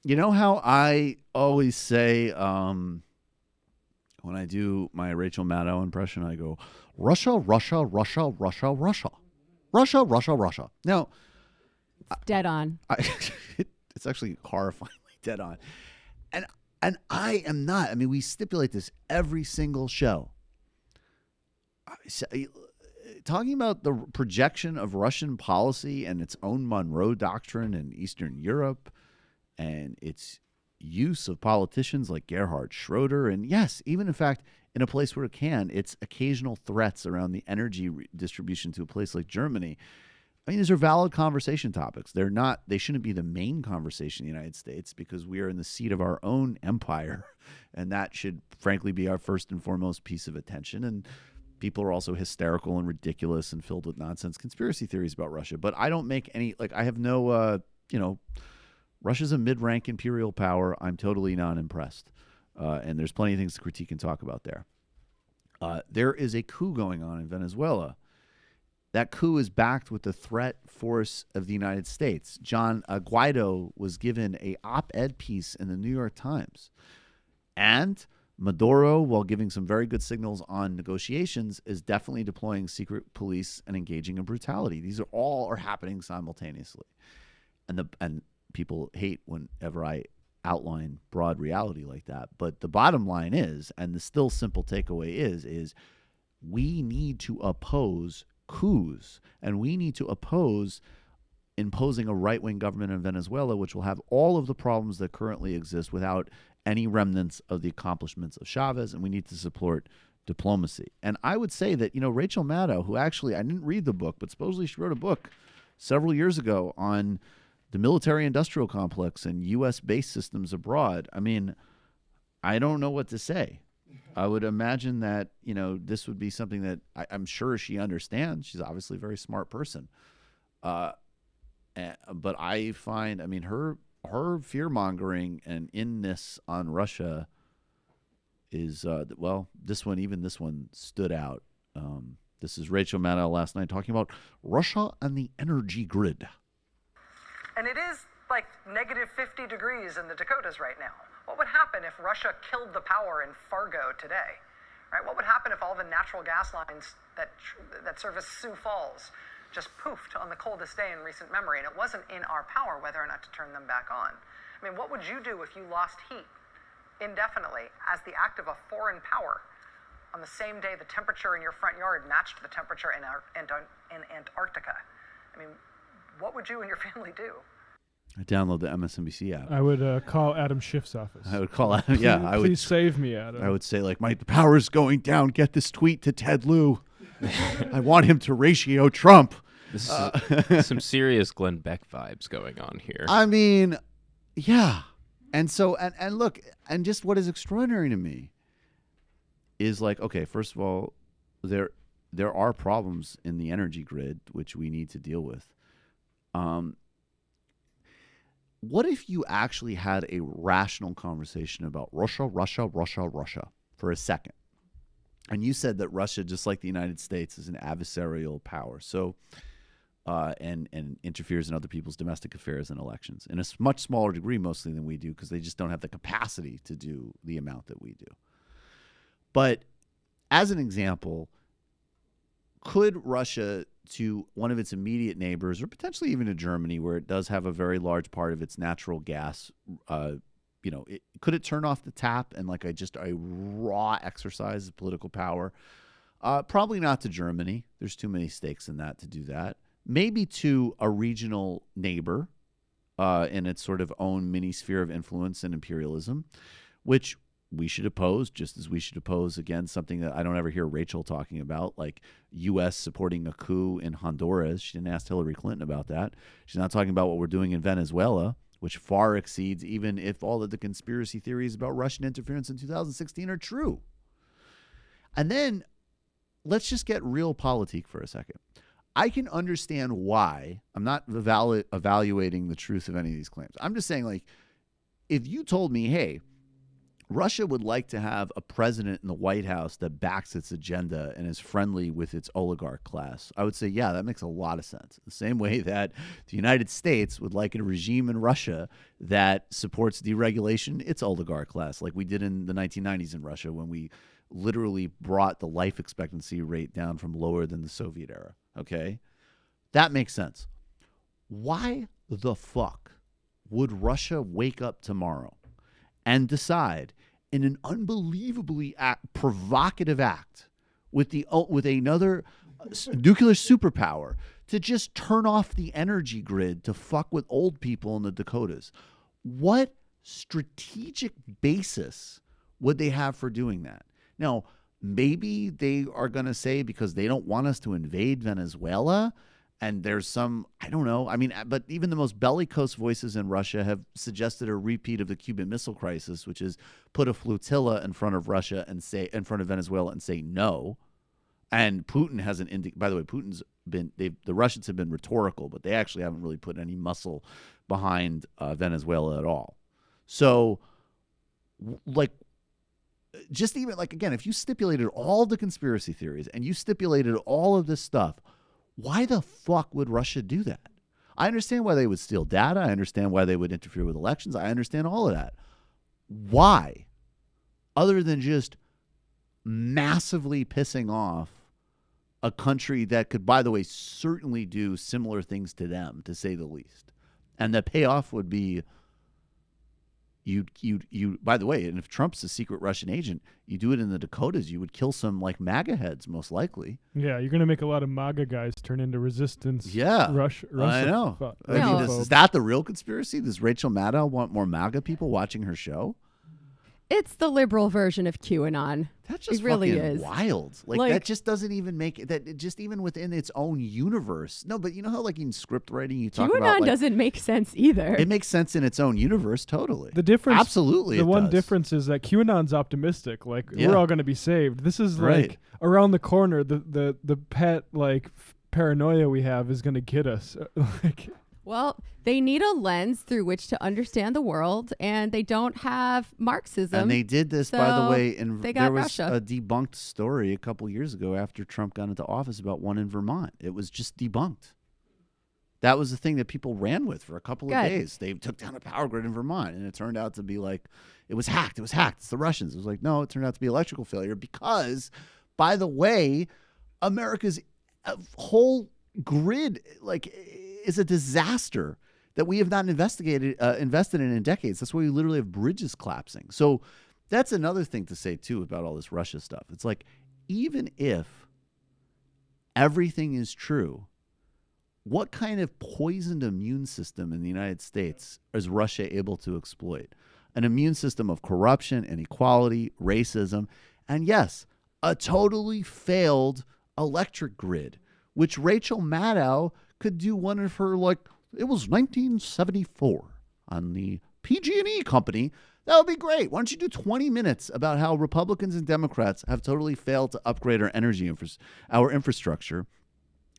You know how I always say when I do my Rachel Maddow impression, I go, Russia, Russia, Russia, Russia, Russia. Russia, Russia, Russia. Now, Dead on. it's actually horrifyingly dead on. And I am not. I mean, we stipulate this every single show. Talking about the projection of Russian policy and its own Monroe Doctrine in Eastern Europe and its use of politicians like Gerhard Schroeder. And yes, even in fact, in a place where it can, its occasional threats around the energy distribution to a place like Germany. I mean, these are valid conversation topics. They shouldn't be the main conversation in the United States because we are in the seat of our own empire. And that should, frankly, be our first and foremost piece of attention. And people are also hysterical and ridiculous and filled with nonsense conspiracy theories about Russia. But I don't make any, I have no, Russia's a mid-rank imperial power. I'm totally not impressed. And there's plenty of things to critique and talk about there. There is a coup going on in Venezuela. That coup is backed with the threat force of the United States. Guaido was given an op-ed piece in the New York Times. And Maduro, while giving some very good signals on negotiations, is definitely deploying secret police and engaging in brutality. These are all happening simultaneously. And people hate whenever I outline broad reality like that. But the bottom line is, and the still simple takeaway is we need to oppose coups, and we need to oppose imposing a right-wing government in Venezuela, which will have all of the problems that currently exist without any remnants of the accomplishments of Chavez, and we need to support diplomacy. And I would say that, Rachel Maddow, who actually, I didn't read the book, but supposedly she wrote a book several years ago on the military-industrial complex and U.S.-based systems abroad. I mean, I don't know what to say. I would imagine that, this would be something that I'm sure she understands. She's obviously a very smart person. But I find, her fear-mongering and inness on Russia is, this one stood out. This is Rachel Maddow last night talking about Russia and the energy grid. And it is like negative 50 degrees in the Dakotas right now. What would happen if Russia killed the power in Fargo today? Right? What would happen if all the natural gas lines that service Sioux Falls just poofed on the coldest day in recent memory, and it wasn't in our power whether or not to turn them back on? I mean, what would you do if you lost heat indefinitely as the act of a foreign power on the same day the temperature in your front yard matched the temperature in Antarctica? I mean, what would you and your family do? I download the MSNBC app. I would call Adam Schiff's office. I would call Adam. Yeah, I would. Please save me, Adam. I would say, my power is going down. Get this tweet to Ted Lieu. I want him to ratio Trump. This is some serious Glenn Beck vibes going on here. I mean, yeah. And so, and look, and just what is extraordinary to me is okay, first of all, there are problems in the energy grid which we need to deal with. What if you actually had a rational conversation about Russia for a second? And you said that Russia, just like the United States, is an adversarial power. So, and interferes in other people's domestic affairs and elections in a much smaller degree mostly than we do because they just don't have the capacity to do the amount that we do. But as an example, could Russia, to one of its immediate neighbors, or potentially even to Germany, where it does have a very large part of its natural gas, could it turn off the tap and just a raw exercise of political power? Probably not to Germany. There's too many stakes in that to do that. Maybe to a regional neighbor in its sort of own mini sphere of influence and imperialism, which we should oppose, just as we should oppose, again, something that I don't ever hear Rachel talking about, like U.S. supporting a coup in Honduras. She didn't ask Hillary Clinton about that. She's not talking about what we're doing in Venezuela, which far exceeds even if all of the conspiracy theories about Russian interference in 2016 are true. And then let's just get real politique for a second. I can understand why. I'm not evaluating the truth of any of these claims. I'm just saying, if you told me, hey, Russia would like to have a president in the White House that backs its agenda and is friendly with its oligarch class. I would say, yeah, that makes a lot of sense. The same way that the United States would like a regime in Russia that supports deregulation, its oligarch class, like we did in the 1990s in Russia when we literally brought the life expectancy rate down from lower than the Soviet era. Okay? That makes sense. Why the fuck would Russia wake up tomorrow and decide in an unbelievably provocative act with another nuclear superpower to just turn off the energy grid to fuck with old people in the Dakotas? What strategic basis would they have for doing that? Now, maybe they are going to say because they don't want us to invade Venezuela. And there's some, I don't know. I mean, but even the most bellicose voices in Russia have suggested a repeat of the Cuban Missile Crisis, which is put a flotilla in front of Russia and say, in front of Venezuela and say no. And Putin hasn't, by the way, the Russians have been rhetorical, but they actually haven't really put any muscle behind Venezuela at all. So, like, just even like, again, if you stipulated all the conspiracy theories and you stipulated all of this stuff, why the fuck would Russia do that? I understand why they would steal data. I understand why they would interfere with elections. I understand all of that. Why? Other than just massively pissing off a country that could, by the way, certainly do similar things to them, to say the least. And the payoff would be you by the way, and if Trump's a secret Russian agent, you do it in the Dakotas, you would kill some like MAGA heads most likely. Yeah, you're going to make a lot of MAGA guys turn into resistance. Yeah. Russia. I know. I mean, is that the real conspiracy? Does Rachel Maddow want more MAGA people watching her show? It's the liberal version of QAnon. That's just it really fucking is wild. Like that just doesn't even make that just even within its own universe. No, but you know how like in script writing you talk about QAnon doesn't make sense either. It makes sense in its own universe, totally. The difference, absolutely. The one difference is that QAnon's optimistic. Like we're all going to be saved. This is like around the corner. The pet like paranoia we have is going to get us. Well, they need a lens through which to understand the world, and they don't have Marxism. And they did this, by the way, and there was Russia. a debunked story a couple years ago after Trump got into office about one in Vermont. It was just debunked. That was the thing that people ran with for a couple of days. They took down a power grid in Vermont, and it turned out to be like, it was hacked. It was hacked. It's the Russians. It was like, no, it turned out to be electrical failure because, by the way, America's whole grid, like, is a disaster that we have not invested in decades. That's why we literally have bridges collapsing. So that's another thing to say too about all this Russia stuff. It's like, even if everything is true, what kind of poisoned immune system in the United States is Russia able to exploit? An immune system of corruption, inequality, racism, and yes, a totally failed electric grid, which Rachel Maddow could do one of her, like, it was 1974 on the PG&E company. That would be great. Why don't you do 20 minutes about how Republicans and Democrats have totally failed to upgrade our energy our infrastructure,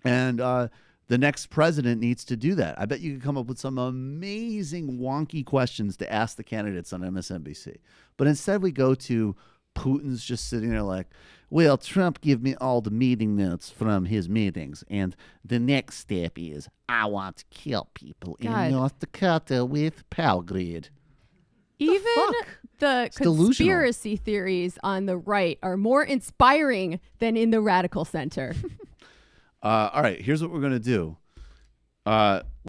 and the next president needs to do that. I bet you could come up with some amazing wonky questions to ask the candidates on MSNBC. But instead we go to Putin's just sitting there like, well, Trump give me all the meeting notes from his meetings, and the next step is I want to kill people in North Dakota with power grid. Even the conspiracy theories on the right are more inspiring than in the radical center. All right, here's what we're going to do.